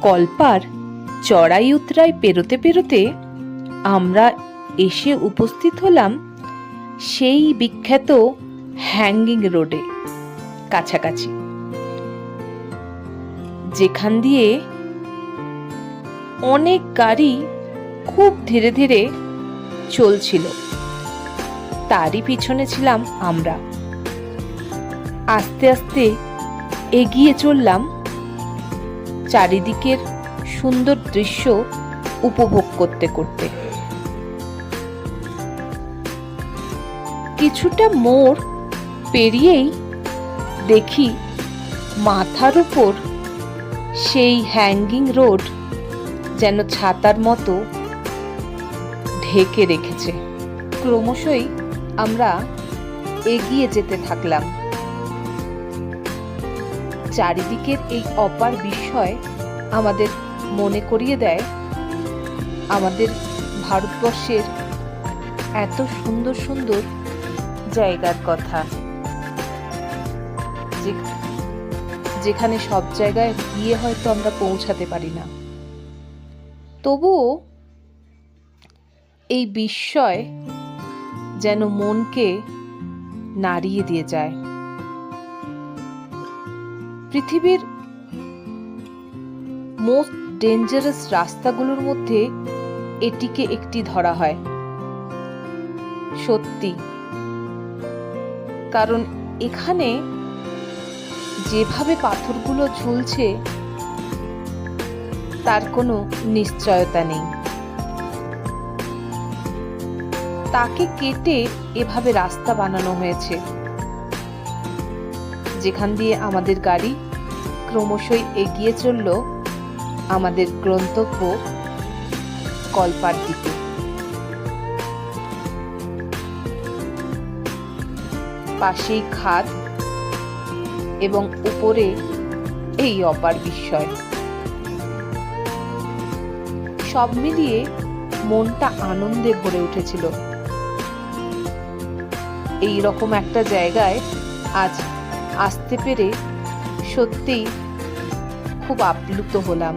কল্পার চড়াই উতরাই পেরোতে পেরোতে আমরা এসে উপস্থিত হলাম সেই বিখ্যাত হ্যাঙ্গিং রোডে কাছাকাছি, যেখান দিয়ে অনেক গাড়ি খুব ধীরে ধীরে চলছিল। তারই পিছনে ছিলাম আমরা। আস্তে আস্তে এগিয়ে চললাম চারিদিকের সুন্দর দৃশ্য উপভোগ করতে করতে। কিছুটা মোড় পেরিয়েই দেখি মাথার উপর সেই হ্যাঙ্গিং রোড যেন ছাতার মতো ঢেকে রেখেছে। ক্রমশই আমরা এগিয়ে যেতে থাকলাম। চারিদিকের এই অপার বিস্ময় আমাদের মনে করিয়ে দেয় আমাদের ভারতবর্ষের এত সুন্দর সুন্দর জায়গার কথা, যেখানে সব জায়গায় গিয়ে হয়তো আমরা পৌঁছাতে পারি না। তবুও এই বিস্ময় যেন মনকে নাড়িয়ে দিয়ে যায়। পৃথিবীর মোস্ট ডেঞ্জারাস রাস্তাগুলোর মধ্যে এটিকে একটি ধরা হয়। সত্যি, কারণ এখানে যেভাবে পাথরগুলো ঝুলছে তার কোনো নিশ্চয়তা নেই। তাকে কেটে এভাবে রাস্তা বানানো হয়েছে, যেখান দিয়ে আমাদের গাড়ি ক্রমশই এগিয়ে চলল আমাদের গন্তব্য কল্পার দিকে। পাশেই খাদ এবং উপরে এই অপার বিস্ময়। সব মিলিয়ে মনটা আনন্দে ভরে উঠেছিল। এই রকম একটা জায়গায় আজ আসতে পেরে সত্যিই খুব আপ্লুত হলাম।